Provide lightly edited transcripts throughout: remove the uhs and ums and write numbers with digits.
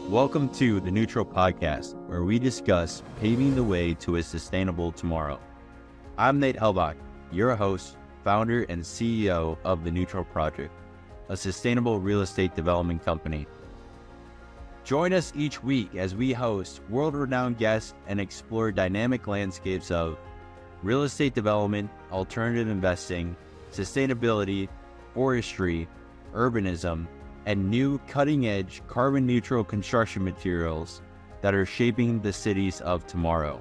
Welcome to the Neutral Podcast, where we discuss paving the way to a sustainable tomorrow. I'm Nate Helbach, your host, founder, and CEO of the Neutral Project, a sustainable real estate development company. Join us each week as we host world-renowned guests and explore dynamic landscapes of real estate development, alternative investing, sustainability, forestry, urbanism, and new cutting-edge carbon-neutral construction materials that are shaping the cities of tomorrow.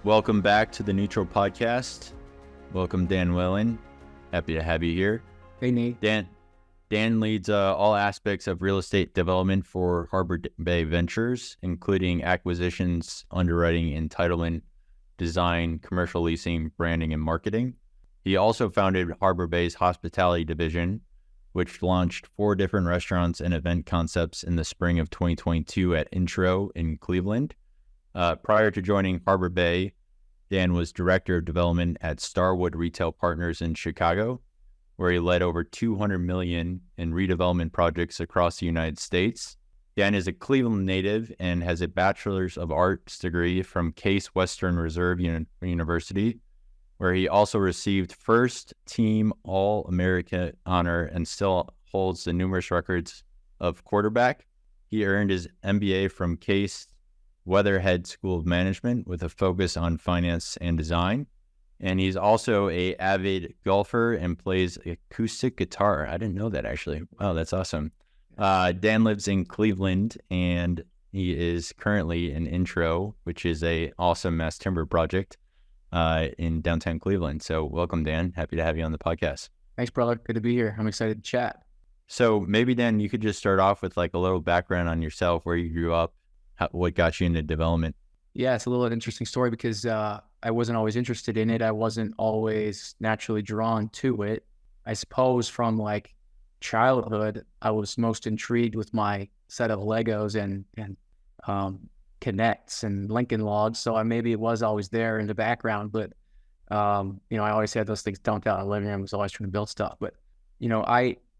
Welcome back to the Neutral Podcast. Welcome, Dan Whalen. Happy to have you here. Hey, Nate. Dan leads all aspects of real estate development for Harbor Bay Ventures, including acquisitions, underwriting, entitlement, design, commercial leasing, branding, and marketing. He also founded Harbor Bay's hospitality division, which launched 4 different restaurants and event concepts in the spring of 2022 at Intro in Cleveland. Prior to joining Harbor Bay, Dan was director of development at Starwood Retail Partners in Chicago, where he led over $200 million in redevelopment projects across the United States. Dan is a Cleveland native and has a Bachelor's of Arts degree from Case Western Reserve University, where he also received first team All-America honor and still holds the numerous records of quarterback. He earned his MBA from Case Weatherhead School of Management with a focus on finance and design. And he's also an avid golfer and plays acoustic guitar. I didn't know that, actually. Wow, that's awesome. Dan lives in Cleveland, and he is currently in Intro, which is a awesome mass timber project in downtown Cleveland. So welcome, Dan. Happy to have you on the podcast. Thanks, brother. Good to be here. I'm excited to chat. So maybe, Dan, you could just start off with like a little background on yourself, where you grew up, what got you into development. Yeah, it's a little interesting story because I wasn't always interested in it. I wasn't always naturally drawn to it. I suppose from like childhood, I was most intrigued with my set of Legos and Connects and Lincoln Logs. So maybe it was always there in the background, but I always had those things dumped out in the living room. I was always trying to build stuff. But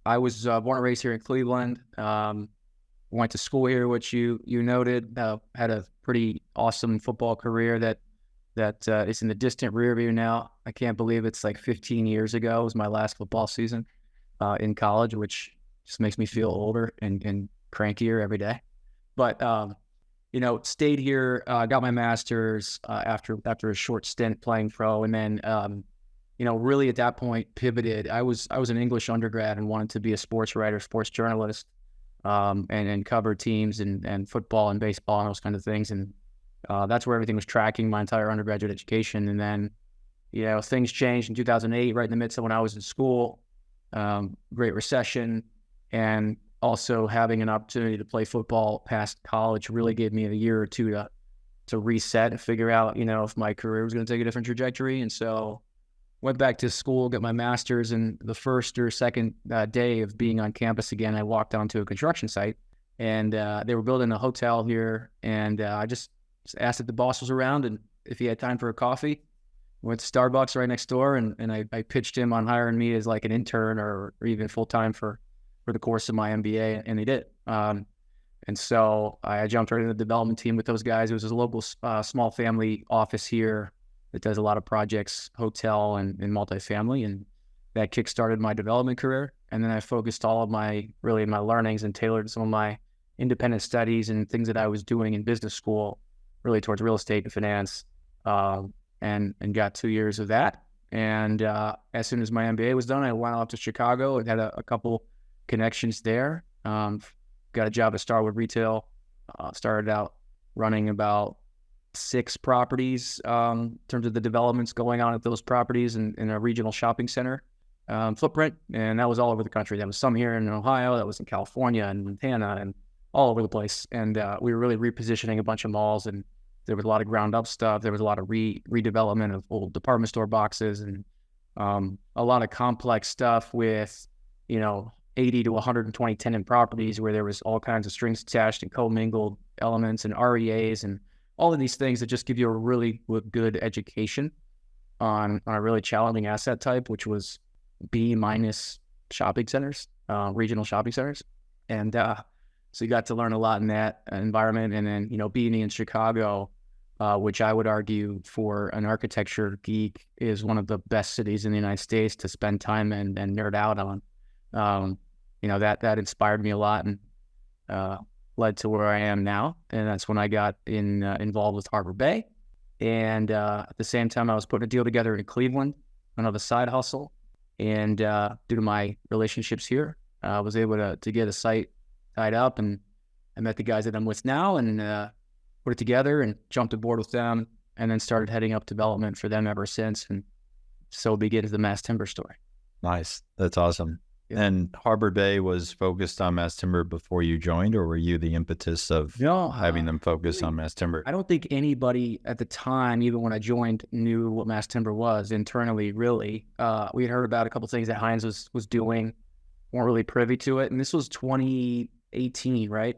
I was born and raised here in Cleveland. Went to school here, which you noted. Had a pretty awesome football career that is in the distant rear view now. I can't believe it's like 15 years ago was my last football season in college, which just makes me feel older and crankier every day. But stayed here, got my master's after a short stint playing pro, and then really at that point pivoted. I was an English undergrad and wanted to be a sports writer, sports journalist, and cover teams and football and baseball and those kind of things. And that's where everything was tracking my entire undergraduate education. And then, things changed in 2008, right in the midst of when I was in school, Great Recession, and also having an opportunity to play football past college really gave me a year or two to reset and figure out, if my career was going to take a different trajectory. And so went back to school, got my master's, and the first or second day of being on campus again, I walked onto a construction site, and they were building a hotel here, and I just asked if the boss was around and if he had time for a coffee. Went to Starbucks right next door, and I pitched him on hiring me as like an intern or even full-time for the course of my MBA, and they did. And so I jumped right into the development team with those guys. It was a local small family office here that does a lot of projects, hotel and multifamily, and that kickstarted my development career. And then I focused all of my learnings and tailored some of my independent studies and things that I was doing in business school really towards real estate and finance, and got 2 years of that. And as soon as my MBA was done, I went off to Chicago and had a couple connections there. Got a job at Starwood Retail. Started out running about 6 properties in terms of the developments going on at those properties in a regional shopping center footprint. And that was all over the country. That was some here in Ohio, that was in California and Montana and all over the place. And we were really repositioning a bunch of malls, and there was a lot of ground up stuff. There was a lot of redevelopment of old department store boxes, and a lot of complex stuff with, 80 to 120 tenant properties where there was all kinds of strings attached and commingled elements and REAs and all of these things that just give you a really good education on a really challenging asset type, which was B- shopping centers, regional shopping centers. And So you got to learn a lot in that environment. And then, being in Chicago, which I would argue for an architecture geek is one of the best cities in the United States to spend time and nerd out on. That inspired me a lot and led to where I am now. And that's when I got involved with Harbor Bay. And at the same time, I was putting a deal together in Cleveland, another side hustle. And due to my relationships here, I was able to get a site tied up, and I met the guys that I'm with now and put it together and jumped aboard with them, and then started heading up development for them ever since. And so begins the mass timber story. Nice. That's awesome. Yeah. And Harbor Bay was focused on mass timber before you joined, or were you the impetus of having them focus on mass timber? I don't think anybody at the time, even when I joined, knew what mass timber was internally, really. We had heard about a couple of things that Heinz was doing, weren't really privy to it. And this was 2018, right?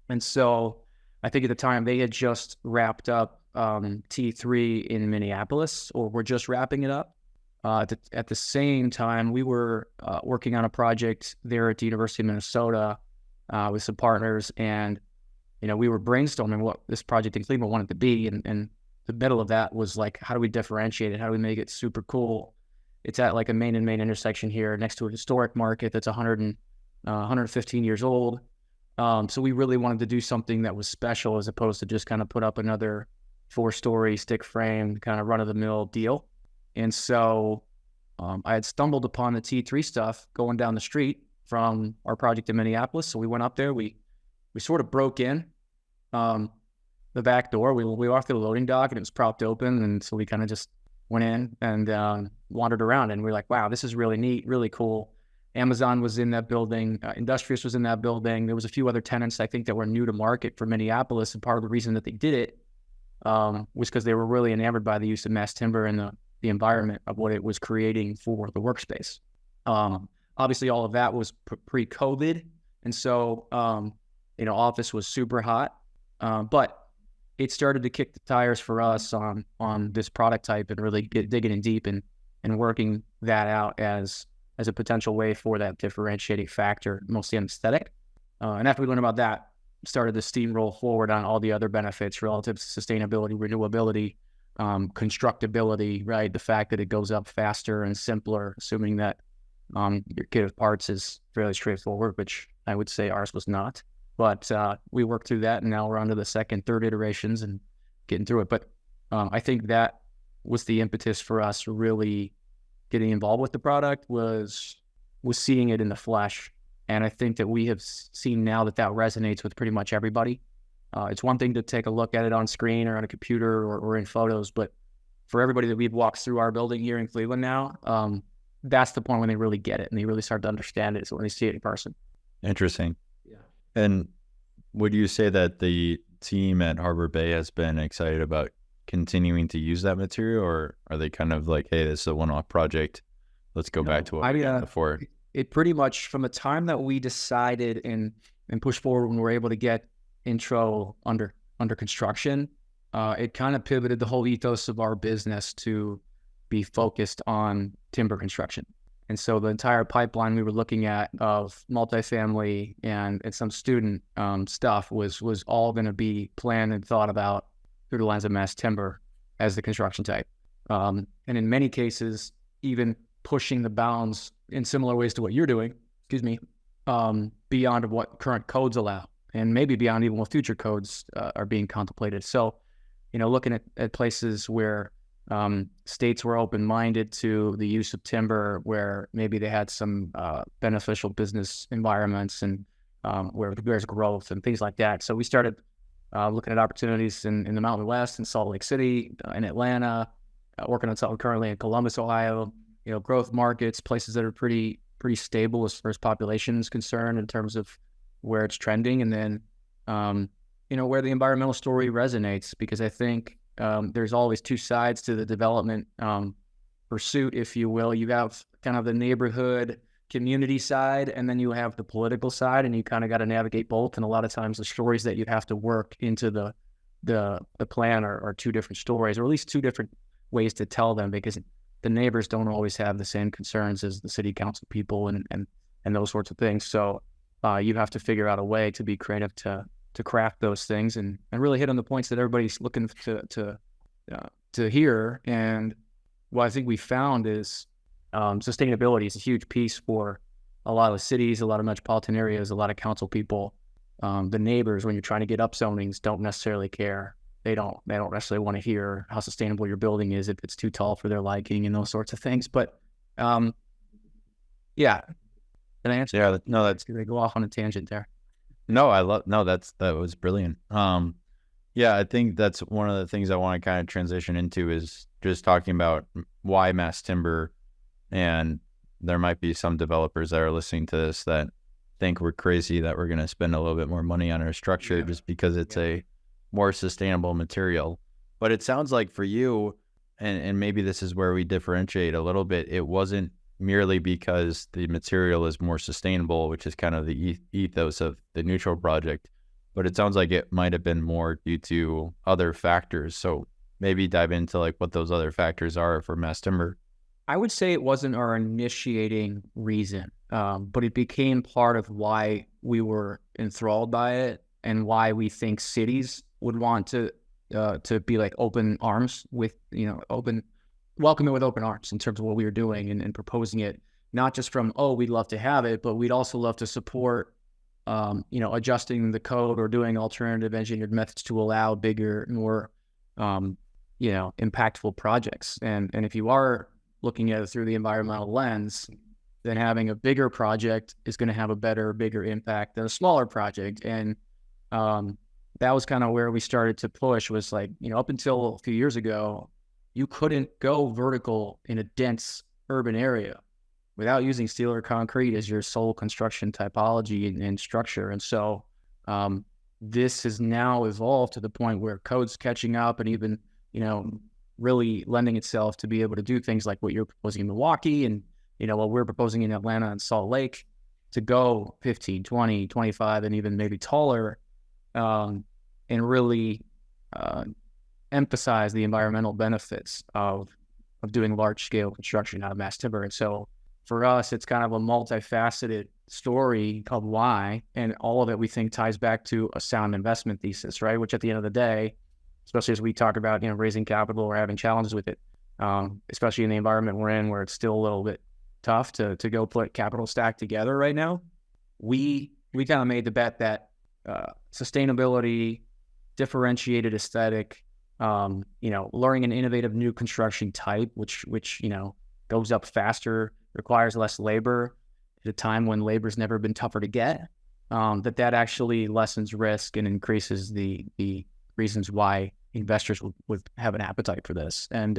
And so I think at the time they had just wrapped up T3 in Minneapolis, or were just wrapping it up. At the same time, we were working on a project there at the University of Minnesota with some partners, and we were brainstorming what this project in Cleveland wanted to be. And the middle of that was like, how do we differentiate it? How do we make it super cool? It's at like a main intersection here next to a historic market that's 115 years old. So we really wanted to do something that was special, as opposed to just kind of put up another 4-story stick frame kind of run-of-the-mill deal. And so I had stumbled upon the T3 stuff going down the street from our project in Minneapolis. So we went up there. We sort of broke in the back door. We walked through the loading dock, and it was propped open. And so we kind of just went in and wandered around. And we were like, wow, this is really neat, really cool. Amazon was in that building. Industrious was in that building. There was a few other tenants, I think, that were new to market for Minneapolis. And part of the reason that they did it was because they were really enamored by the use of mass timber and the environment of what it was creating for the workspace. Obviously, all of that was pre-COVID. And so, office was super hot. But it started to kick the tires for us on this product type, and really digging in deep and working that out as a potential way for that differentiating factor, mostly an aesthetic. And after we learned about that, started to steamroll forward on all the other benefits relative to sustainability, renewability, constructability, right? The fact that it goes up faster and simpler, assuming that your kit of parts is fairly straightforward, which I would say ours was not. But we worked through that, and now we're on to the second, third iterations and getting through it. But I think that was the impetus for us really getting involved with the product, was seeing it in the flesh. And I think that we have seen now that resonates with pretty much everybody. It's one thing to take a look at it on screen or on a computer or in photos, but for everybody that we've walked through our building here in Cleveland now, that's the point when they really get it and they really start to understand it. So when they see it in person. Interesting. Yeah. And would you say that the team at Harbor Bay has been excited about continuing to use that material, or are they kind of like, hey, this is a one-off project, let's go back to what we did before? It pretty much, from the time that we decided and pushed forward when we were able to get intro under construction, it kind of pivoted the whole ethos of our business to be focused on timber construction. And so the entire pipeline we were looking at of multifamily and some student stuff was all going to be planned and thought about through the lens of mass timber as the construction type. And in many cases, even pushing the bounds in similar ways to what you're doing, beyond what current codes allow, and maybe beyond even what future codes are being contemplated. So, looking at places where states were open-minded to the use of timber, where maybe they had some beneficial business environments and where there's growth and things like that. So we started looking at opportunities in the Mountain West, in Salt Lake City, in Atlanta, working on something currently in Columbus, Ohio, growth markets, places that are pretty stable as far as population is concerned in terms of where it's trending. And then, where the environmental story resonates, because I think there's always two sides to the development pursuit, if you will. You have kind of the neighborhood community side, and then you have the political side, and you kind of got to navigate both. And a lot of times the stories that you have to work into the plan are two different stories, or at least two different ways to tell them, because the neighbors don't always have the same concerns as the city council people and those sorts of things. So you have to figure out a way to be creative to craft those things and really hit on the points that everybody's looking to hear. And what I think we found is sustainability is a huge piece for a lot of cities, a lot of metropolitan areas, a lot of council people. The neighbors, when you're trying to get up zonings, don't necessarily care. They don't necessarily want to hear how sustainable your building is if it's too tall for their liking and those sorts of things. But yeah, did I answer? Yeah, no, that's They go off on a tangent there. no, that was brilliant. Yeah, I think that's one of the things I want to kind of transition into is just talking about why mass timber, and there might be some developers that are listening to this that think we're crazy that we're going to spend a little bit more money on our structure just because it's a more sustainable material. But it sounds like for you, and maybe this is where we differentiate a little bit, it wasn't merely because the material is more sustainable, which is kind of the ethos of the Neutral Project, but it sounds like it might have been more due to other factors. So maybe dive into like what those other factors are for mass timber. I would say it wasn't our initiating reason, but it became part of why we were enthralled by it and why we think cities would want to be like open arms with, welcome it with open arms in terms of what we were doing and proposing it, not just from, oh, we'd love to have it, but we'd also love to support, adjusting the code or doing alternative engineered methods to allow bigger, more, impactful projects. And if you are looking at it through the environmental lens, then having a bigger project is going to have a bigger impact than a smaller project. And that was kind of where we started to push, was like, up until a few years ago, you couldn't go vertical in a dense urban area without using steel or concrete as your sole construction typology and structure. And so this has now evolved to the point where code's catching up and even, really lending itself to be able to do things like what you're proposing in Milwaukee and, what we're proposing in Atlanta and Salt Lake, to go 15, 20, 25, and even maybe taller, and really emphasize the environmental benefits of doing large scale construction out of mass timber. And so for us, it's kind of a multifaceted story of why, and all of it we think ties back to a sound investment thesis, right? Which at the end of the day, especially as we talk about, raising capital or having challenges with it, especially in the environment we're in, where it's still a little bit tough to go put capital stack together right now. We kind of made the bet that sustainability, differentiated aesthetic, learning an innovative new construction type, which goes up faster, requires less labor at a time when labor's never been tougher to get, that actually lessens risk and increases the reasons why investors would have an appetite for this. And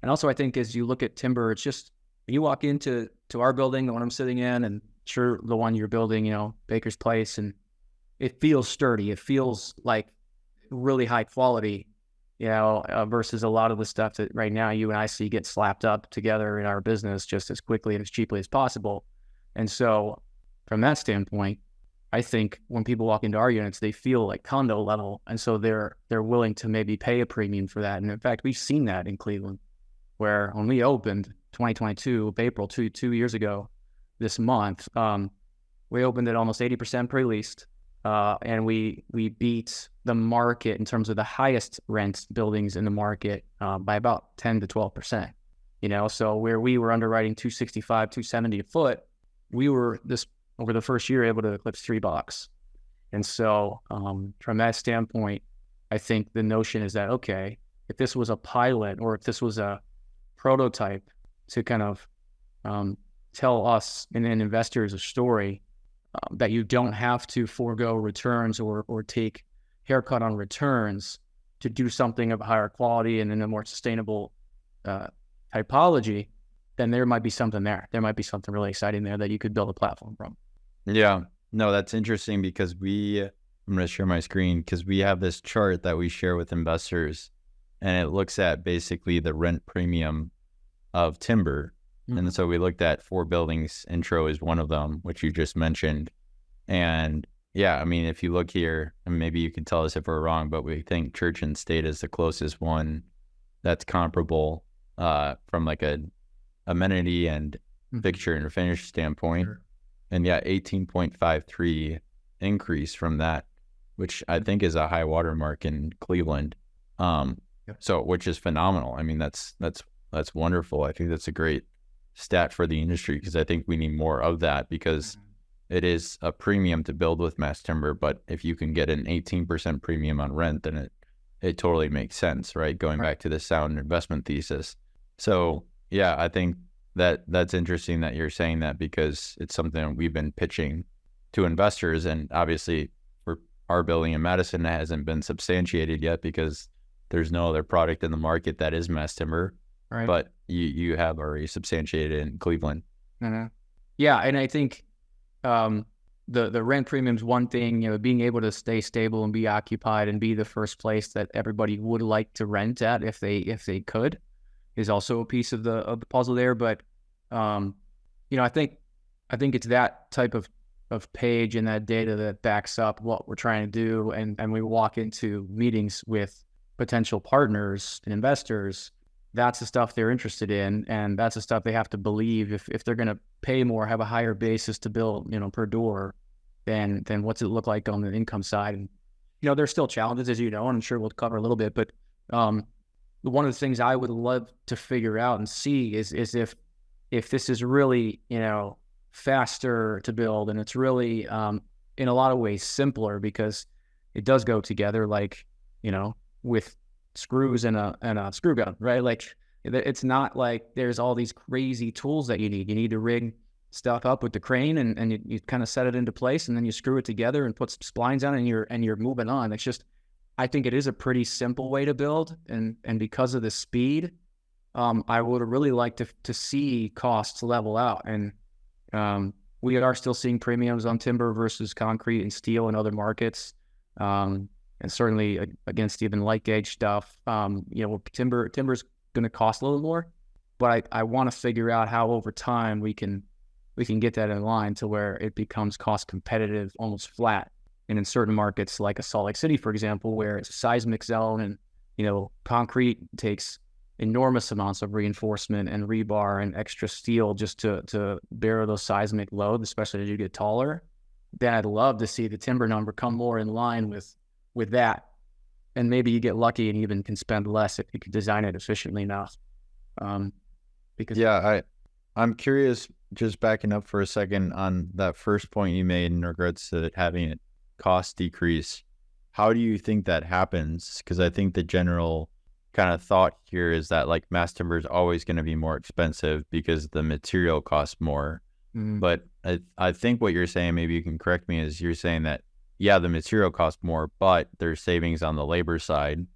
also I think as you look at timber, it's just, you walk into our building, the one I'm sitting in, and sure, the one you're building, Baker's Place, and it feels sturdy. It feels like really high quality, versus a lot of the stuff that right now you and I see get slapped up together in our business just as quickly and as cheaply as possible. And so from that standpoint, I think when people walk into our units, they feel like condo level. And so they're willing to maybe pay a premium for that. And in fact, we've seen that in Cleveland, where when we opened 2022, April, two years ago this month, we opened at almost 80% pre-leased. And we beat the market in terms of the highest rent buildings in the market by about 10 to 12%. So where we were underwriting 265, 270 a foot, we were over the first year able to eclipse $3. And so from that standpoint, I think the notion is that, okay, if this was a pilot or if this was a prototype to kind of tell us and investors a story, that you don't have to forego returns or take haircut on returns to do something of higher quality and in a more sustainable typology, then there might be something there. There might be something really exciting there that you could build a platform from. Yeah, no, that's interesting because I'm going to share my screen because we have this chart that we share with investors, and it looks at basically the rent premium of timber. Mm-hmm. And so we looked at 4 buildings. Intro is one of them, which you just mentioned. And yeah, I mean, if you look here, and maybe you can tell us if we're wrong, but we think Church and State is the closest one that's comparable from like a amenity and picture and finish standpoint. Sure. And yeah, 18.53 increase from that, which I think is a high watermark in Cleveland. So which is phenomenal. I mean, that's wonderful. I think that's a great stat for the industry, because I think we need more of that, because it is a premium to build with mass timber. But if you can get an 18% premium on rent, then it totally makes sense, right? Going back to the sound investment thesis. So yeah, I think that's interesting that you're saying that, because it's something we've been pitching to investors, and obviously for our building in Madison, it hasn't been substantiated yet because there's no other product in the market that is mass timber. Right. But you have already substantiated in Cleveland. Mm-hmm. Yeah, and I think the rent premium is one thing. Being able to stay stable and be occupied and be the first place that everybody would like to rent at if they could is also a piece of the puzzle there. But I think it's that type of page and that data that backs up what we're trying to do, and we walk into meetings with potential partners and investors. That's the stuff they're interested in, and that's the stuff they have to believe. If they're going to pay more, have a higher basis to build, per door, then what's it look like on the income side? And there's still challenges, as and I'm sure we'll cover a little bit. But one of the things I would love to figure out and see is if this is really faster to build, and it's really in a lot of ways simpler, because it does go together, like with screws and a screw gun, right? Like, it's not like there's all these crazy tools that you need. You need to rig stuff up with the crane, and you kind of set it into place, and then you screw it together and put some splines on it, and you're moving on. It's just, I think it is a pretty simple way to build, and because of the speed, I would really like to see costs level out. And we are still seeing premiums on timber versus concrete and steel and other markets. And certainly against even light gauge stuff, timber's going to cost a little more, but I want to figure out how over time we can get that in line to where it becomes cost competitive, almost flat. And in certain markets, like a Salt Lake City, for example, where it's a seismic zone, and concrete takes enormous amounts of reinforcement and rebar and extra steel just to bear those seismic loads, especially as you get taller. Then I'd love to see the timber number come more in line with that, and maybe you get lucky and even can spend less if you can design it efficiently enough. Because I'm curious, just backing up for a second on that first point you made in regards to having a cost decrease. How do you think that happens? Because I think the general kind of thought here is that like mass timber is always going to be more expensive because the material costs more. Mm-hmm. But I think what you're saying, maybe you can correct me, is you're saying that yeah, the material costs more, but there's savings on the labor side,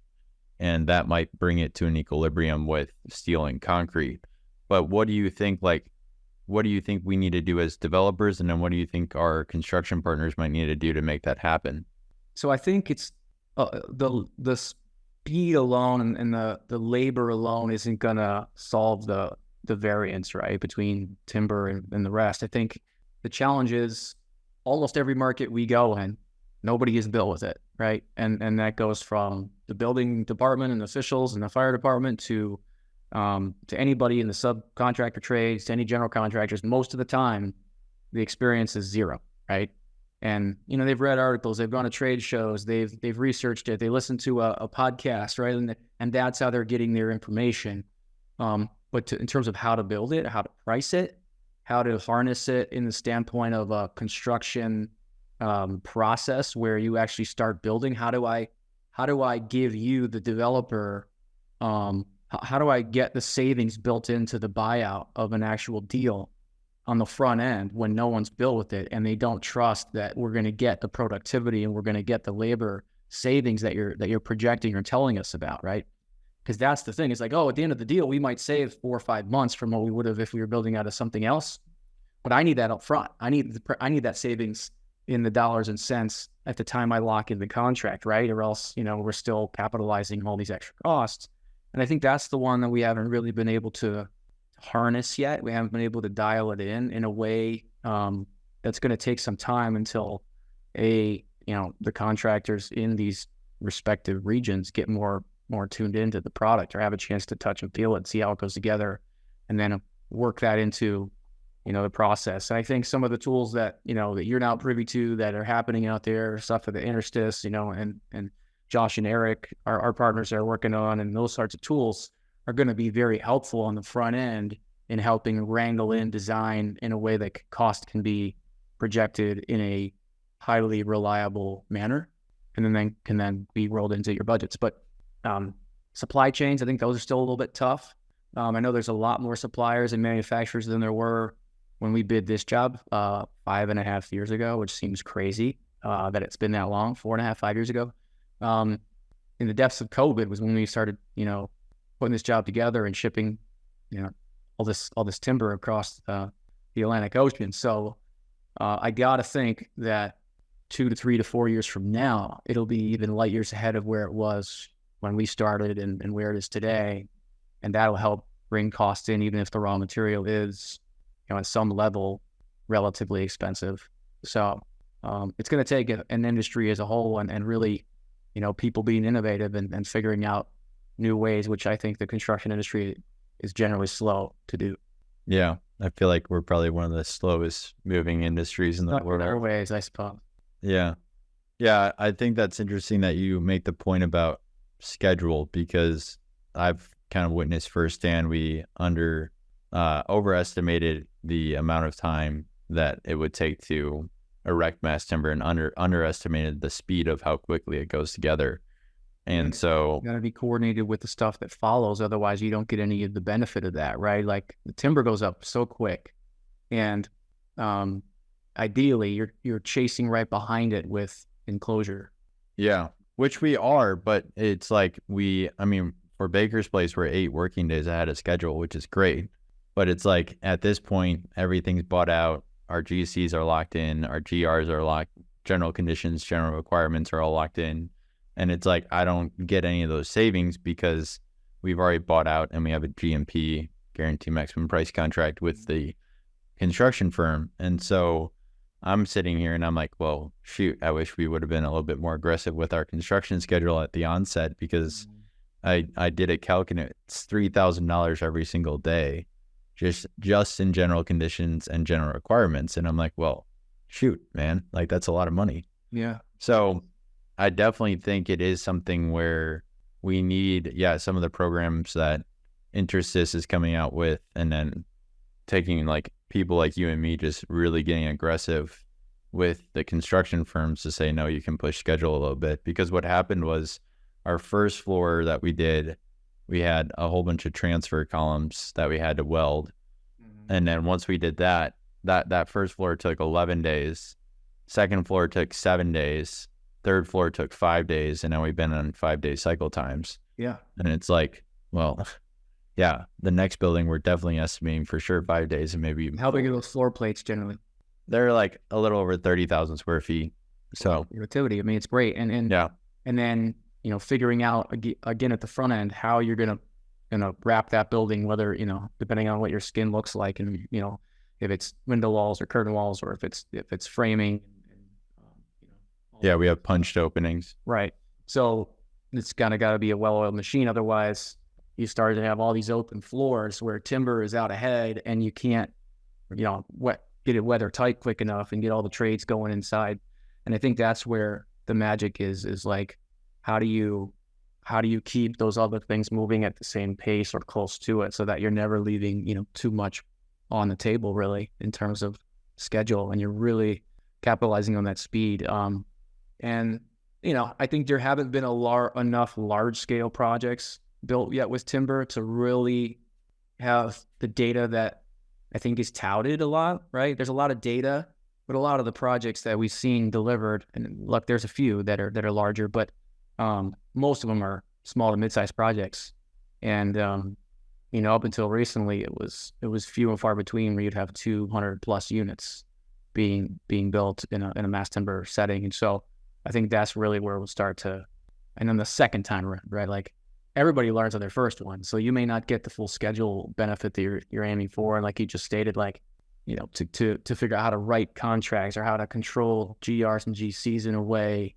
and that might bring it to an equilibrium with steel and concrete. But what do you think we need to do as developers, and then what do you think our construction partners might need to do to make that happen? So I think it's the speed alone and the labor alone isn't gonna solve the variance, right, between timber and the rest. I think the challenge is almost every market we go in, nobody is built with it, right? And that goes from the building department and officials and the fire department to anybody in the subcontractor trades, to any general contractors. Most of the time, the experience is zero, right? And they've read articles, they've gone to trade shows, they've researched it, they listen to a podcast, right? And that's how they're getting their information. But in terms of how to build it, how to price it, how to harness it in the standpoint of a construction process where you actually start building. How do I give you, the developer, how do I get the savings built into the buyout of an actual deal on the front end when no one's built with it, and they don't trust that we're going to get the productivity and we're going to get the labor savings that you're projecting or telling us about, right? Because that's the thing. It's like, at the end of the deal, we might save 4 or 5 months from what we would have if we were building out of something else. But I need that up front. I need that savings in the dollars and cents at the time I lock in the contract, right? Or else, we're still capitalizing all these extra costs. And I think that's the one that we haven't really been able to harness yet. We haven't been able to dial it in a way that's going to take some time until the contractors in these respective regions get more tuned into the product or have a chance to touch and feel it, see how it goes together, and then work that into the process. And I think some of the tools that, that you're now privy to that are happening out there, stuff with the interstice, and Josh and Eric, our partners are working on, and those sorts of tools are going to be very helpful on the front end in helping wrangle in design in a way that cost can be projected in a highly reliable manner, and then can then be rolled into your budgets. But supply chains, I think those are still a little bit tough. I know there's a lot more suppliers and manufacturers than there were when we bid this job 5.5 years ago, which seems crazy that it's been that long, 4.5, 5 years ago. In the depths of COVID was when we started, putting this job together and shipping, all this timber across the Atlantic Ocean. So I got to think that 2 to 3 to 4 years from now, it'll be even light years ahead of where it was when we started and where it is today. And that'll help bring costs in, even if the raw material is, at some level, relatively expensive. So it's going to take an industry as a whole and really, people being innovative and figuring out new ways, which I think the construction industry is generally slow to do. Yeah, I feel like we're probably one of the slowest moving industries in the world. In other ways, I suppose. Yeah. Yeah, I think that's interesting that you make the point about schedule, because I've kind of witnessed firsthand we overestimated the amount of time that it would take to erect mass timber and underestimated the speed of how quickly it goes together. And so you got to be coordinated with the stuff that follows. Otherwise, you don't get any of the benefit of that, right? Like the timber goes up so quick, and ideally you're chasing right behind it with enclosure. Yeah, which we are, but it's like for Baker's Place, we're 8 working days ahead of schedule, which is great. But it's like at this point, everything's bought out. Our GCs are locked in. Our GRs are locked. General conditions, general requirements are all locked in. And it's like, I don't get any of those savings because we've already bought out and we have a GMP, guarantee maximum price contract with the construction firm. And so I'm sitting here and I'm like, well, shoot, I wish we would have been a little bit more aggressive with our construction schedule at the onset, because I did a calc and it's $3,000 every single day, just in general conditions and general requirements. And I'm like, well, shoot, man, like that's a lot of money. Yeah. So I definitely think it is something where we need, some of the programs that Intersys is coming out with, and then taking like people like you and me just really getting aggressive with the construction firms to say, no, you can push schedule a little bit. Because what happened was our first floor that we did, we had a whole bunch of transfer columns that we had to weld. Mm-hmm. And then once we did that first floor took 11 days, second floor took 7 days, third floor took 5 days, and now we've been on 5-day cycle times. Yeah. And it's like, well, yeah, the next building we're definitely estimating for sure 5 days, and maybe even How big are those floor plates generally? They're like a little over 30,000 square feet. So utility, it's great. And yeah. And then, figuring out again at the front end how you're gonna wrap that building, whether, depending on what your skin looks like, and if it's window walls or curtain walls, or if it's framing. Yeah, we have punched openings. Right. So it's got to be a well-oiled machine. Otherwise, you start to have all these open floors where timber is out ahead, and you can't, get it weather tight quick enough and get all the trades going inside. And I think that's where the magic is like, how do you keep those other things moving at the same pace or close to it, so that you're never leaving, too much on the table, really, in terms of schedule, and you're really capitalizing on that speed. And, I think there haven't been enough large scale projects built yet with timber to really have the data that I think is touted a lot, right? There's a lot of data, but a lot of the projects that we've seen delivered, and look, there's a few that are larger, but most of them are small to mid-sized projects. And, up until recently, it was few and far between where you'd have 200 plus units being built in a mass timber setting. And so I think that's really where we'll start to, and then the second time around, right? Like everybody learns on their first one. So you may not get the full schedule benefit that you're aiming for. And like you just stated, like, to figure out how to write contracts or how to control GRs and GCs in a way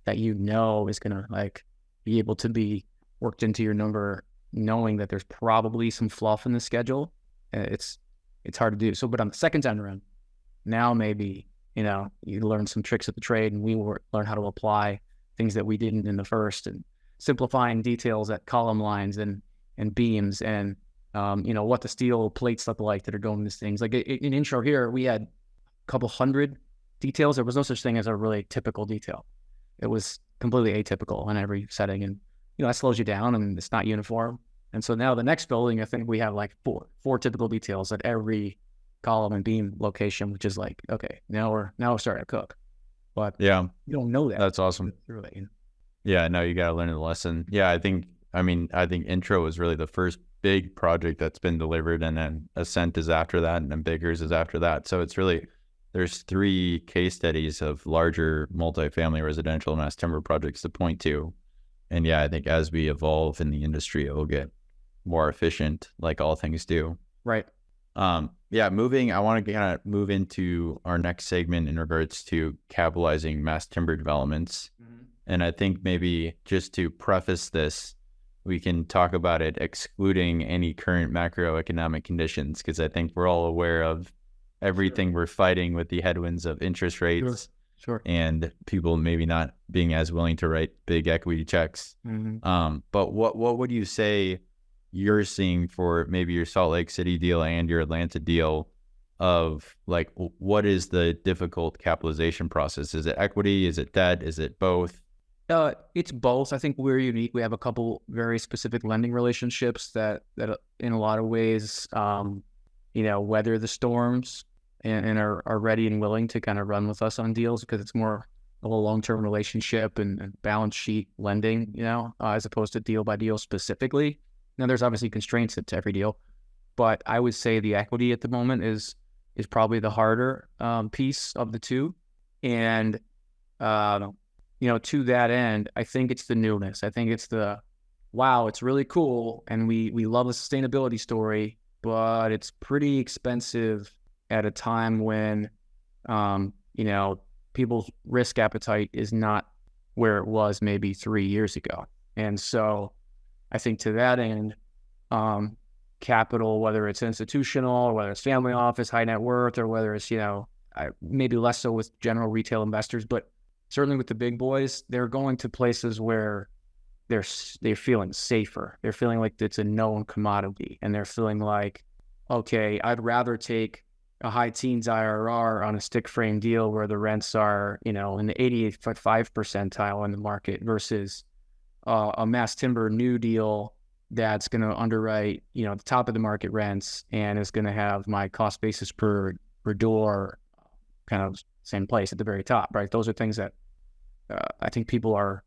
that is going to like be able to be worked into your number, knowing that there's probably some fluff in the schedule. It's it's hard to do. So, but on the second time around, now maybe, you learn some tricks of the trade, and we learn how to apply things that we didn't in the first, and simplifying details at column lines and beams, and what the steel plates look like that are going in these things. Like in intro here, we had a couple hundred details. There was no such thing as a really typical detail. It was completely atypical in every setting, and that slows you down, and it's not uniform. And so now the next building, I think we have like four typical details at every column and beam location, which is like, okay, now we're starting to cook. But yeah, you don't know that. That's awesome. Through it, Yeah, no, you got to learn the lesson. Yeah, I think intro was really the first big project that's been delivered, and then Ascent is after that, and then Biggers is after that. So it's really, there's 3 case studies of larger multifamily residential mass timber projects to point to. And yeah, I think as we evolve in the industry, it will get more efficient, like all things do. Right. I want to kind of move into our next segment in regards to capitalizing mass timber developments. Mm-hmm. And I think maybe just to preface this, we can talk about it excluding any current macroeconomic conditions, because I think we're all aware of everything we're fighting with the headwinds of interest rates. Sure. And people maybe not being as willing to write big equity checks. Mm-hmm. But what would you say you're seeing for maybe your Salt Lake City deal and your Atlanta deal, of like, what is the difficult capitalization process? Is it equity? Is it debt? Is it both? It's both. I think we're unique. We have a couple very specific lending relationships that in a lot of ways, weather the storms and are ready and willing to kind of run with us on deals, because it's more of a long-term relationship and balance sheet lending, as opposed to deal by deal specifically. Now, there's obviously constraints to every deal, but I would say the equity at the moment is probably the harder piece of the two. And, to that end, I think it's the newness. I think it's wow, it's really cool, and we love the sustainability story, but it's pretty expensive at a time when, people's risk appetite is not where it was maybe 3 years ago. And so I think to that end, capital, whether it's institutional or whether it's family office, high net worth, or whether it's, maybe less so with general retail investors, but certainly with the big boys, they're going to places where they're feeling safer. They're feeling like it's a known commodity, and they're feeling like, okay, I'd rather take a high teens IRR on a stick frame deal where the rents are, in the 85th percentile in the market versus a mass timber new deal that's going to underwrite, the top of the market rents, and is going to have my cost basis per door kind of same place at the very top, right? Those are things that I think people are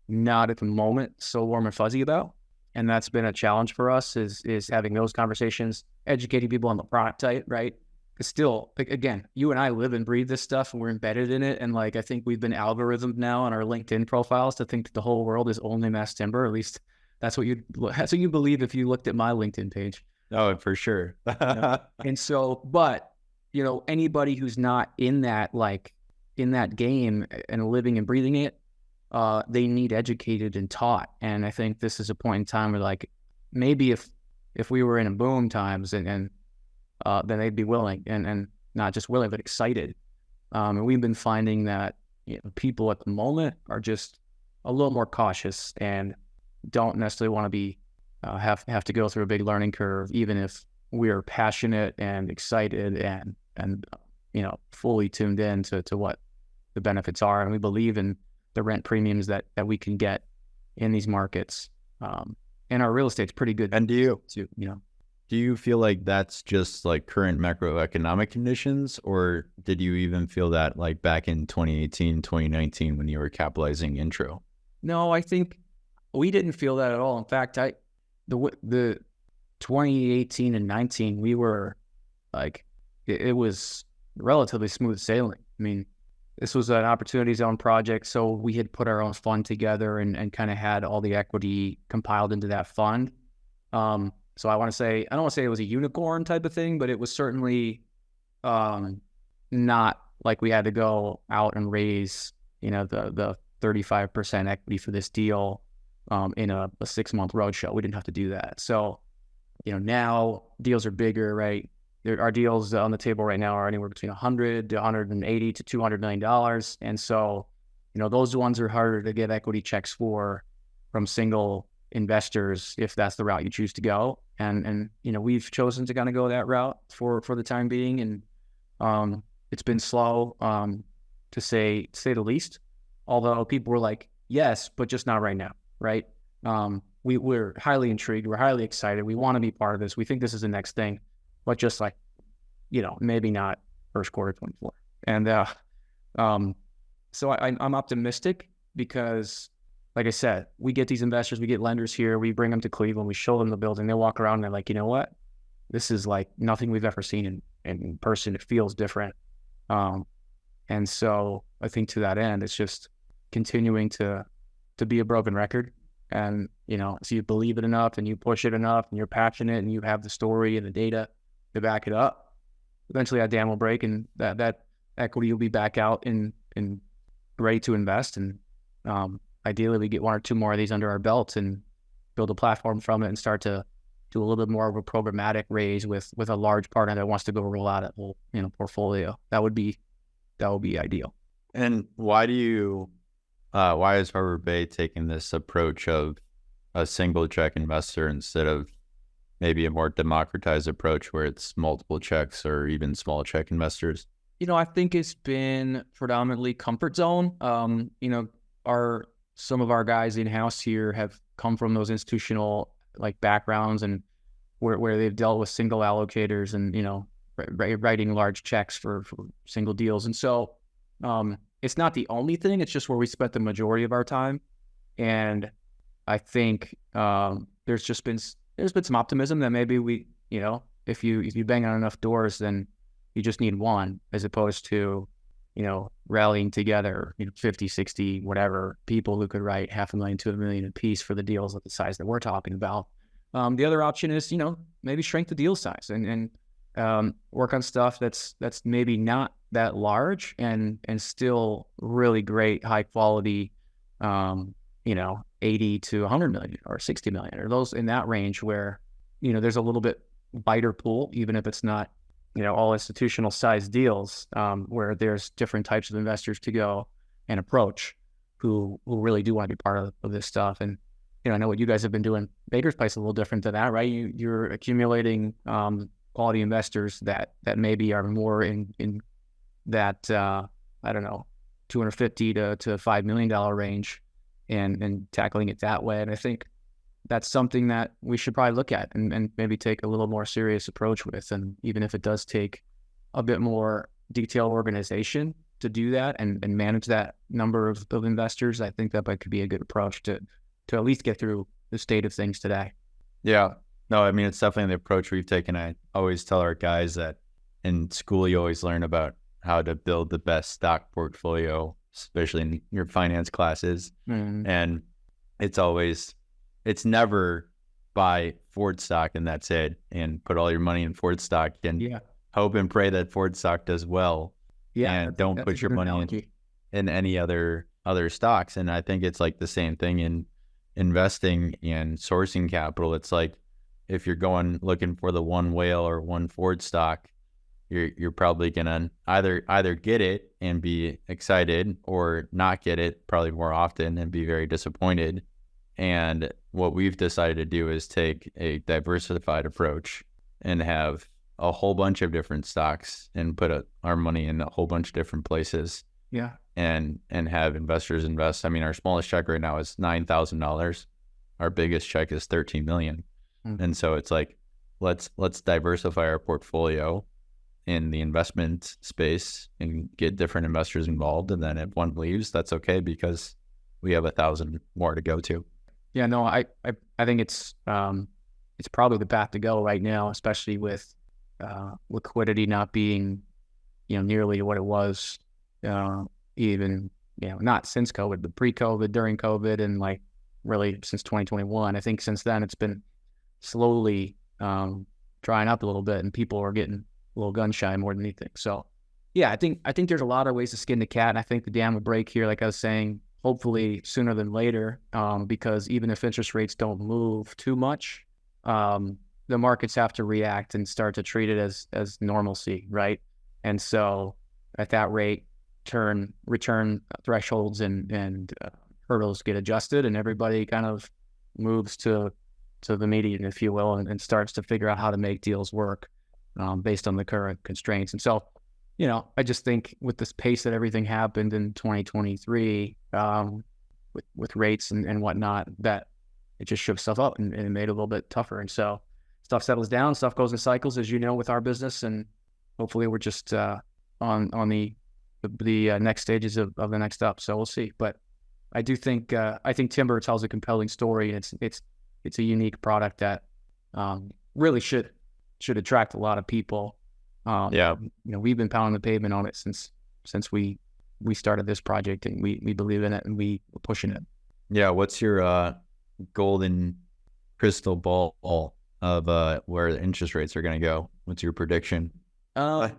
not at the moment so warm and fuzzy about. And that's been a challenge for us is having those conversations, educating people on the product type, right? Because still, again, you and I live and breathe this stuff, and we're embedded in it. And like, I think we've been algorithmed now on our LinkedIn profiles to think that the whole world is only mass timber. At least that's what you believe if you looked at my LinkedIn page. Oh, for sure. And so, but anybody who's not in that game and living and breathing it, they need educated and taught. And I think this is a point in time where, like, maybe if we were in a boom times and then they'd be willing and not just willing, but excited. And we've been finding that people at the moment are just a little more cautious and don't necessarily want to be have to go through a big learning curve, even if we're passionate and excited and fully tuned in to what the benefits are. And we believe in the rent premiums that we can get in these markets. And our real estate's pretty good. And do you feel like that's just like current macroeconomic conditions, or did you even feel that like back in 2018, 2019 when you were capitalizing intro? No, I think we didn't feel that at all. In fact, the 2018 and 19, we were like, it was relatively smooth sailing. I mean, this was an opportunity zone project, so we had put our own fund together and kind of had all the equity compiled into that fund. So I don't want to say it was a unicorn type of thing, but it was certainly not like we had to go out and raise, the 35% equity for this deal in a 6-month roadshow. We didn't have to do that. So, now deals are bigger, right? our deals on the table right now are anywhere between 100 to 180 to $200 million. And so, those ones are harder to get equity checks from single investors if that's the route you choose to go. And we've chosen to kind of go that route for the time being. And it's been slow, to say the least. Although people were like, yes, but just not right now, right? We're highly intrigued. We're highly excited. We want to be part of this. We think this is the next thing, but just like, maybe not first quarter 24. And so I'm optimistic because, like I said, we get these investors, we get lenders here, we bring them to Cleveland, we show them the building, they walk around and they're like, you know what? This is like nothing we've ever seen in person. It feels different. And so I think to that end, it's just continuing to be a broken record. And, so you believe it enough and you push it enough and you're passionate and you have the story and the data to back it up. Eventually that dam will break and that equity will be back out and ready to invest. And ideally we get one or two more of these under our belts and build a platform from it and start to do a little bit more of a programmatic raise with a large partner that wants to go roll out a whole, portfolio. That would be ideal. And why is Harbor Bay taking this approach of a single check investor instead of maybe a more democratized approach where it's multiple checks or even small check investors? I think it's been predominantly comfort zone. Some of our guys in-house here have come from those institutional backgrounds and where they've dealt with single allocators and, writing large checks for single deals. And so it's not the only thing, it's just where we spent the majority of our time. And I think there's been some optimism that maybe we, if you bang on enough doors, then you just need one, as opposed to, rallying together, 50, 60, whatever people who could write $500,000 to $1 million a piece for the deals of the size that we're talking about. The other option is, maybe shrink the deal size and work on stuff that's maybe not that large and still really great, high quality, 80 to 100 million or 60 million or those in that range where, there's a little bit lighter pool, even if it's not, all institutional size deals, where there's different types of investors to go and approach who really do want to be part of this stuff. And, I know what you guys have been doing. Baker's Place is a little different than that, right? You're accumulating quality investors that maybe are more in that, I don't know, $250 to $5 million range and tackling it that way. And I think that's something that we should probably look at and maybe take a little more serious approach with. And even if it does take a bit more detailed organization to do that and manage that number of investors, I think that could be a good approach to at least get through the state of things today. Yeah. No, I mean, it's definitely the approach we've taken. I always tell our guys that in school, you always learn about how to build the best stock portfolio, especially in your finance classes. Mm-hmm. And it's never buy Ford stock and that's it, and put all your money in Ford stock and hope and pray that Ford stock does well. Yeah. And don't put your money in any other stocks. And I think it's like the same thing in investing and sourcing capital. It's like, if you're going looking for the one whale or one Ford stock, you're probably gonna either get it and be excited or not get it probably more often and be very disappointed. And what we've decided to do is take a diversified approach and have a whole bunch of different stocks and put our money in a whole bunch of different places. Yeah. And have investors invest. I mean, our smallest check right now is $9,000. Our biggest check is $13 million. Mm-hmm. And so it's like, let's diversify our portfolio in the investment space and get different investors involved. And then if one leaves, that's okay, because we have 1,000 more to go to. Yeah, no, I think it's probably the path to go right now, especially with liquidity not being, nearly what it was, even, not since COVID, but pre-COVID, during COVID, and really since 2021. I think since then it's been slowly drying up a little bit, and people are getting a little gun shy more than anything. So yeah, I think there's a lot of ways to skin the cat, and I think the dam will break here, like I was saying, hopefully sooner than later, because even if interest rates don't move too much, the markets have to react and start to treat it as normalcy, right? And so at that rate, return thresholds and hurdles get adjusted, and everybody kind of moves to the median, if you will, and starts to figure out how to make deals work based on the current constraints. And so, I just think with this pace that everything happened in 2023, with rates and whatnot, that it just shook stuff up and it made it a little bit tougher. And so stuff settles down, stuff goes in cycles, as you know, with our business, and hopefully we're just on the next stages of the next up. So we'll see. But I do think timber tells a compelling story, and it's a unique product that really should attract a lot of people. We've been pounding the pavement on it since we started this project, and we believe in it, and we're pushing it. Yeah. What's your golden crystal ball of where the interest rates are going to go? What's your prediction? I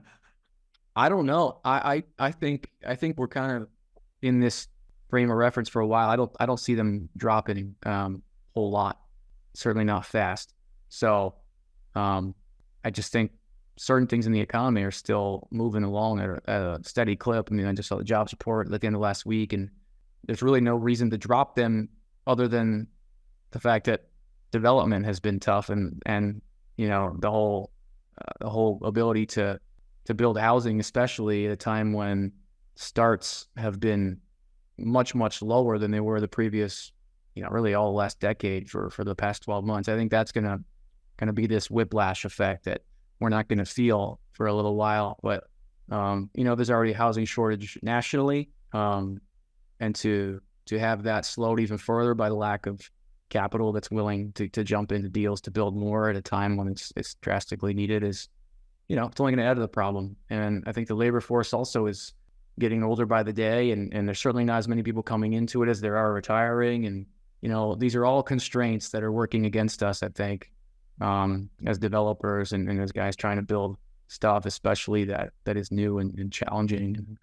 don't know. I think we're kind of in this frame of reference for a while. I don't see them dropping a whole lot. Certainly not fast. So I just think certain things in the economy are still moving along at a steady clip. I mean, I just saw the jobs report at the end of last week, and there's really no reason to drop them other than the fact that development has been tough, and the whole ability to build housing, especially at a time when starts have been much, much lower than they were the previous, really all the last decade for the past 12 months. I think that's gonna be this whiplash effect that we're not gonna feel for a little while. But there's already a housing shortage nationally, and to have that slowed even further by the lack of capital that's willing to jump into deals to build more at a time when it's drastically needed is, it's only going to add to the problem. And I think the labor force also is getting older by the day, and there's certainly not as many people coming into it as there are retiring. And, these are all constraints that are working against us, I think, as developers and as guys trying to build stuff, especially that is new and challenging.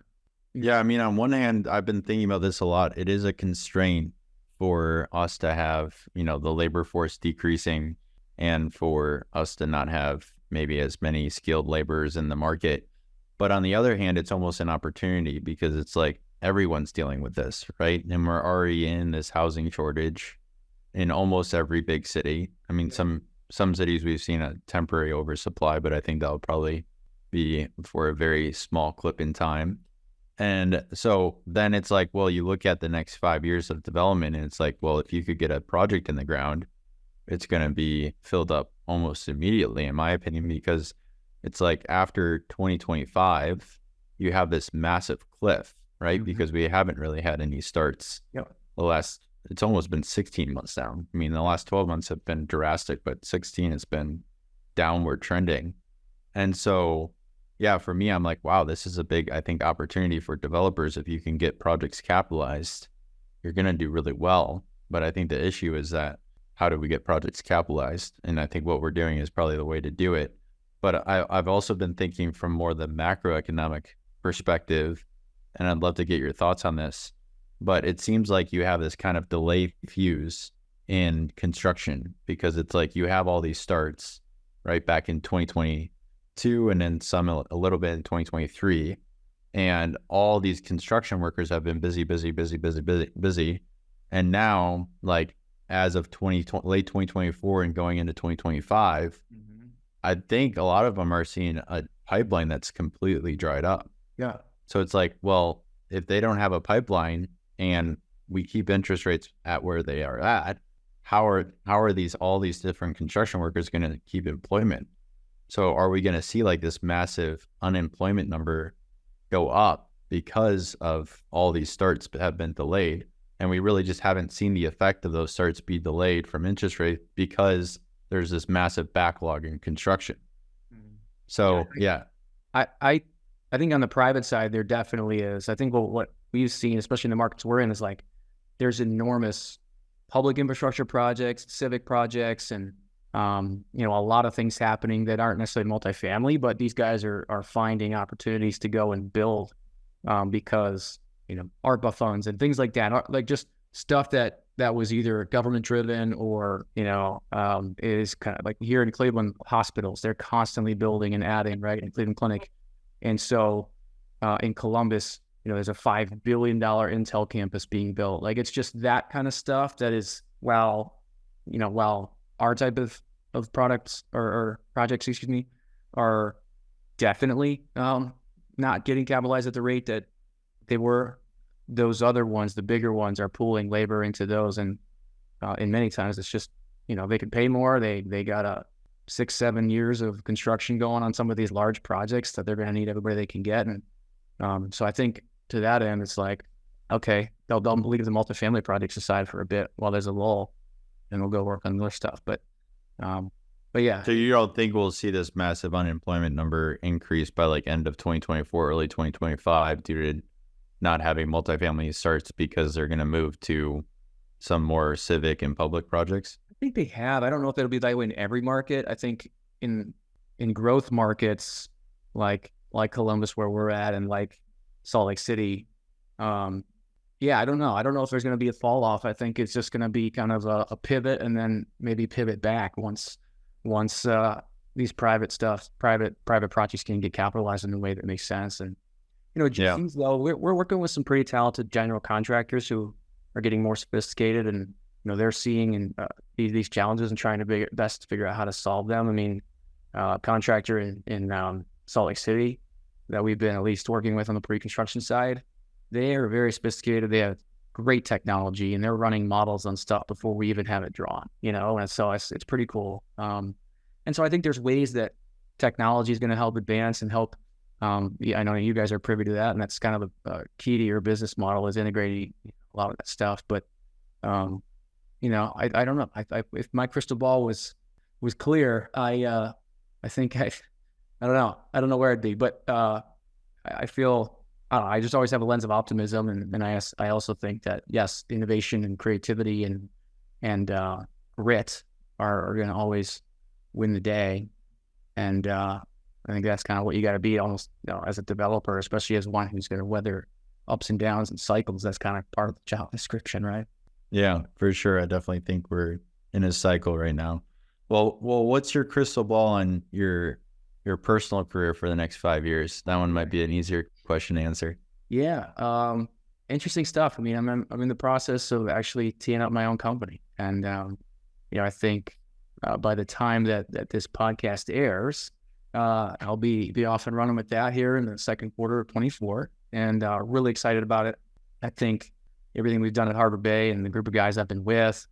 Yeah. I mean, on one hand, I've been thinking about this a lot. It is a constraint for us to have, the labor force decreasing, and for us to not have maybe as many skilled laborers in the market. But on the other hand, it's almost an opportunity, because it's like everyone's dealing with this, right? And we're already in this housing shortage in almost every big city. I mean, some cities we've seen a temporary oversupply, but I think that'll probably be for a very small clip in time. And so then it's like, well, you look at the next 5 years of development, and it's like, well, if you could get a project in the ground, it's going to be filled up almost immediately, in my opinion, because it's like after 2025, you have this massive cliff, right? Mm-hmm. Because we haven't really had any starts. Yep. It's almost been 16 months down. I mean, the last 12 months have been drastic, but 16 has been downward trending. And so, yeah, for me, I'm like, wow, this is a big, I think, opportunity for developers. If you can get projects capitalized, you're going to do really well. But I think the issue is that, how do we get projects capitalized? And I think what we're doing is probably the way to do it. But I've also been thinking from more the macroeconomic perspective, and I'd love to get your thoughts on this. But it seems like you have this kind of delay fuse in construction, because it's like you have all these starts right back in 2022, and then some a little bit in 2023. And all these construction workers have been busy. And now, like, as of late 2024 and going into 2025, mm-hmm. I think a lot of them are seeing a pipeline that's completely dried up. Yeah. So it's like, well, if they don't have a pipeline and we keep interest rates at where they are at, how are all these different construction workers going to keep employment? So are we going to see like this massive unemployment number go up because of all these starts have been delayed? And we really just haven't seen the effect of those starts be delayed from interest rate, because there's this massive backlog in construction. Mm-hmm. So, yeah. I think on the private side, there definitely is. I think what we've seen, especially in the markets we're in, is like there's enormous public infrastructure projects, civic projects, and a lot of things happening that aren't necessarily multifamily, but these guys are finding opportunities to go and build because ARPA funds and things like that, like just stuff that that was either government driven or, is kind of like here in Cleveland, hospitals, they're constantly building and adding, right, in Cleveland Clinic. And so in Columbus, there's a $5 billion Intel campus being built. Like, it's just that kind of stuff that is, while our type of products or projects, excuse me, are definitely not getting capitalized at the rate that they were, those other ones, the bigger ones, are pooling labor into those. And in many times it's just, they can pay more. They got 6-7 years of construction going on some of these large projects that they're going to need everybody they can get. And so I think to that end, it's like, okay, they'll leave the multifamily projects aside for a bit while there's a lull, and we'll go work on other stuff. But yeah. So you don't think we'll see this massive unemployment number increase by like end of 2024, early 2025 due to not having multifamily starts because they're going to move to some more civic and public projects? I think they have. I don't know if it'll be that way in every market. I think in growth markets like Columbus, where we're at, and like Salt Lake City, yeah, I don't know. I don't know if there's going to be a fall off. I think it's just going to be kind of a pivot, and then maybe pivot back once these private projects can get capitalized in a way that makes sense. And GCs, though, we're working with some pretty talented general contractors who are getting more sophisticated, and they're seeing these challenges and trying to best figure out how to solve them. I mean, contractor in Salt Lake City that we've been at least working with on the pre-construction side, they are very sophisticated. They have great technology, and they're running models on stuff before we even have it drawn. And so it's pretty cool. And so I think there's ways that technology is going to help advance and help. I know you guys are privy to that, and that's kind of a key to your business model, is integrating a lot of that stuff. But I don't know. If my crystal ball was clear, I think I don't know. I don't know where it'd be, but I feel, I don't know, I just always have a lens of optimism, and I also think that, yes, innovation and creativity and grit are going to always win the day. And I think that's kind of what you got to be almost, as a developer, especially as one who's going to weather ups and downs and cycles. That's kind of part of the job description, right? Yeah, for sure. I definitely think we're in a cycle right now. Well, what's your crystal ball on your personal career for the next 5 years? That one might be an easier question to answer. Yeah, interesting stuff. I mean, I'm in the process of actually teeing up my own company, and I think by the time that this podcast airs, I'll be off and running with that here in the second quarter of 24, and really excited about it. I think everything we've done at Harbor Bay and the group of guys I've been with,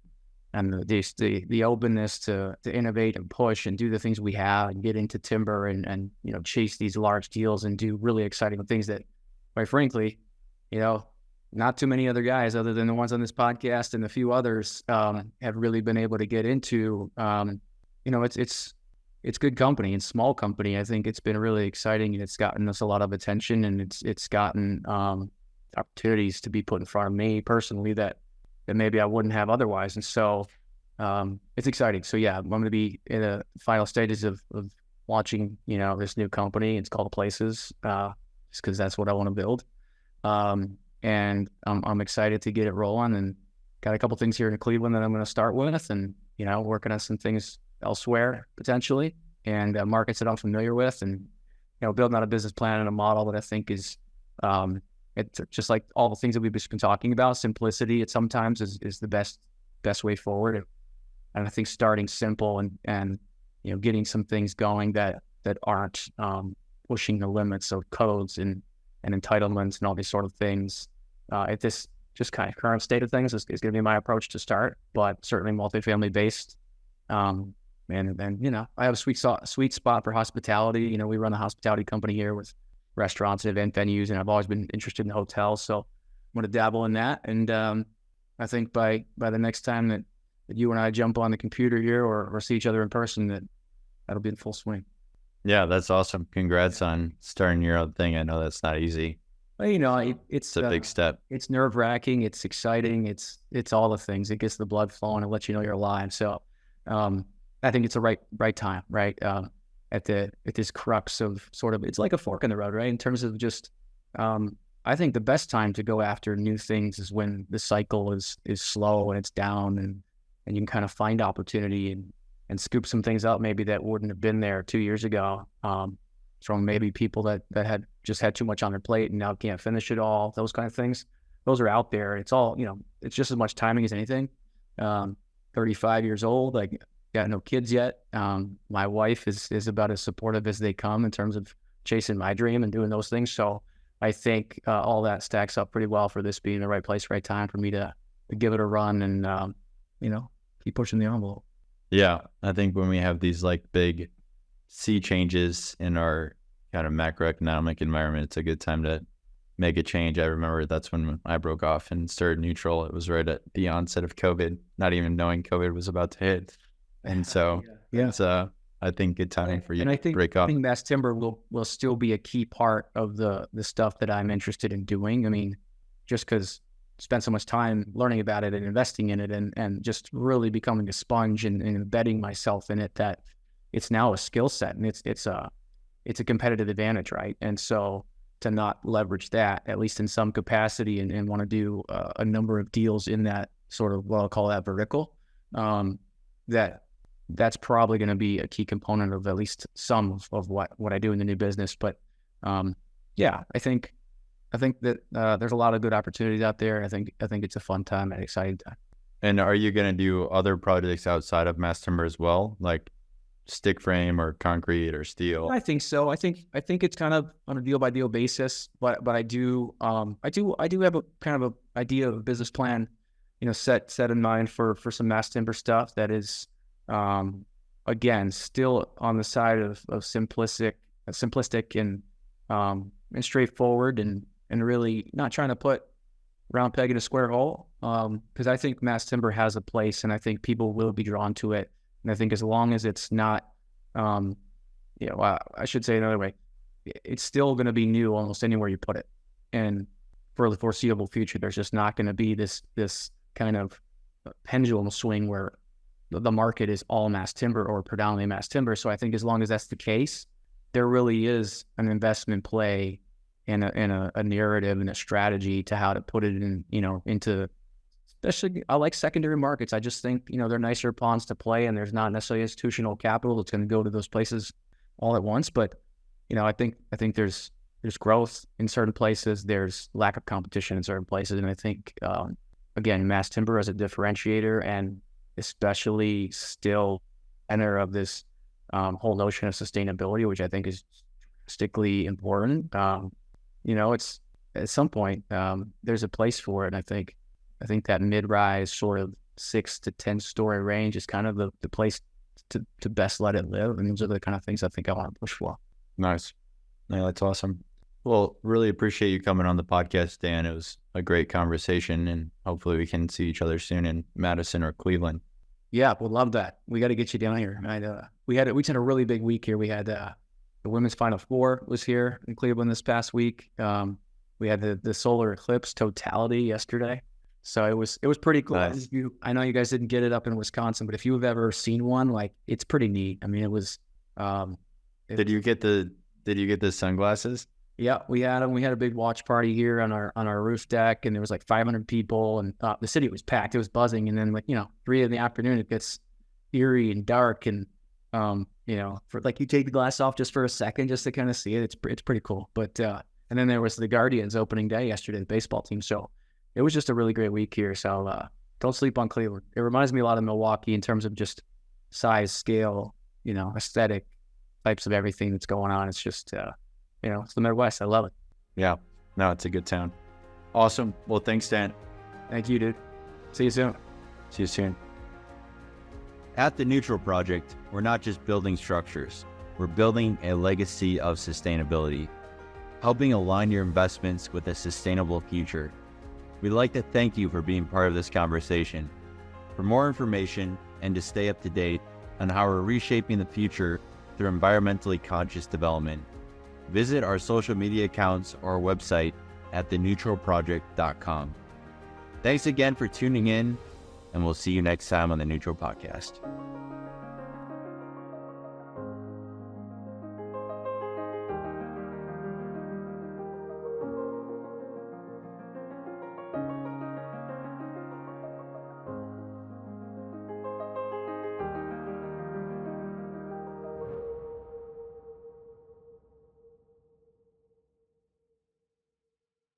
and the openness to innovate and push and do the things we have and get into timber and chase these large deals and do really exciting things that, quite frankly, not too many other guys other than the ones on this podcast and a few others have really been able to get into. It's good company and small company. I think it's been really exciting, and it's gotten us a lot of attention, and it's gotten opportunities to be put in front of me personally that maybe I wouldn't have otherwise. And so it's exciting. So yeah, I'm going to be in the final stages of launching, this new company. It's called Places, just because that's what I want to build. And I'm excited to get it rolling, and got a couple things here in Cleveland that I'm going to start with, and, working on some things elsewhere potentially, and markets that I'm familiar with, and, building out a business plan and a model that I think is, it's just like all the things that we've just been talking about. Simplicity at sometimes is the best way forward. And I think starting simple and getting some things going that aren't pushing the limits of codes and entitlements and all these sort of things at this just kind of current state of things is going to be my approach to start, but certainly multifamily based. And I have a sweet spot for hospitality. We run a hospitality company here with restaurants and event venues, and I've always been interested in hotels, so I'm going to dabble in that. And I think by the next time that you and I jump on the computer here or see each other in person, that'll be in full swing. Yeah, that's awesome. Congrats on starting your own thing. I know that's not easy. Well, it's a big step. It's nerve-wracking. It's exciting. It's all the things. It gets the blood flowing and lets you know you're alive. So I think it's the right time, right? At this crux of sort of, it's like a fork in the road, right? In terms of just I think the best time to go after new things is when the cycle is slow and it's down, and you can kind of find opportunity and scoop some things up maybe that wouldn't have been there 2 years ago, from maybe people that had just had too much on their plate and now can't finish it all. Those kind of things, those are out there. It's all, it's just as much timing as anything. 35 years old, I got no kids yet. My wife is about as supportive as they come in terms of chasing my dream and doing those things. So I think all that stacks up pretty well for this being the right place, right time for me to give it a run and, keep pushing the envelope. Yeah. I think when we have these like big sea changes in our kind of macroeconomic environment, it's a good time to make a change. I remember that's when I broke off and started Neutral. It was right at the onset of COVID, not even knowing COVID was about to hit. And so it's I think good timing for you and I to think, break off. I think mass timber will still be a key part of the stuff that I'm interested in doing. I mean, just because spent so much time learning about it and investing in it and just really becoming a sponge and embedding myself in it, that it's now a skill set and it's a competitive advantage, right? And so to not leverage that, at least in some capacity, and want to do a number of deals in that sort of what I'll call that vertical, that's probably going to be a key component of at least some of what I do in the new business. But I think that there's a lot of good opportunities out there. I think it's a fun time and exciting time. And are you going to do other projects outside of mass timber as well, like stick frame or concrete or steel? I think so. I think it's kind of on a deal by deal basis, but I do have a kind of a idea of a business plan, set in mind for some mass timber stuff that is, again, still on the side of simplistic and straightforward and really not trying to put round peg in a square hole. Because I think mass timber has a place and I think people will be drawn to it. And I think as long as it's not, I should say another way, it's still going to be new almost anywhere you put it. And for the foreseeable future, there's just not going to be this kind of pendulum swing where the market is all mass timber or predominantly mass timber. So I think as long as that's the case, there really is an investment play and a narrative and a strategy to how to put it in, into, especially I like secondary markets. I just think, they're nicer ponds to play and there's not necessarily institutional capital that's going to go to those places all at once. But, I think there's growth in certain places. There's lack of competition in certain places. And I think, again, mass timber as a differentiator and especially still center of this whole notion of sustainability, which I think is drastically important. It's at some point there's a place for it. And I think that mid-rise sort of 6 to 10 story range is kind of the place to best let it live. And those are the kind of things I think I want to push for. Nice. Yeah, that's awesome. Well, really appreciate you coming on the podcast, Dan. It was a great conversation and hopefully we can see each other soon in Madison or Cleveland. Yeah, we'll love that. We got to get you down here. We had a really big week here. We had the women's Final Four was here in Cleveland this past week. We had the solar eclipse totality yesterday. So it was pretty cool. Nice. I know you guys didn't get it up in Wisconsin, but if you've ever seen one, like it's pretty neat. I mean, it was. Did you get the sunglasses? Yeah, we had them. We had a big watch party here on our roof deck, and there was like 500 people, and the city was packed. It was buzzing, and then 3 in the afternoon, it gets eerie and dark, and for you take the glass off just for a second just to kind of see it. It's pretty cool. But and then there was the Guardians opening day yesterday, the baseball team. So it was just a really great week here. So don't sleep on Cleveland. It reminds me a lot of Milwaukee in terms of just size, scale, aesthetic types of everything that's going on. It's just it's the Midwest. I love it. Yeah. No, it's a good town. Awesome. Well, thanks, Dan. Thank you, dude. See you soon. See you soon. At the Neutral Project, we're not just building structures. We're building a legacy of sustainability, helping align your investments with a sustainable future. We'd like to thank you for being part of this conversation. For more information and to stay up to date on how we're reshaping the future through environmentally conscious development, visit our social media accounts or our website at theneutralproject.com. Thanks again for tuning in, and we'll see you next time on the Neutral Podcast.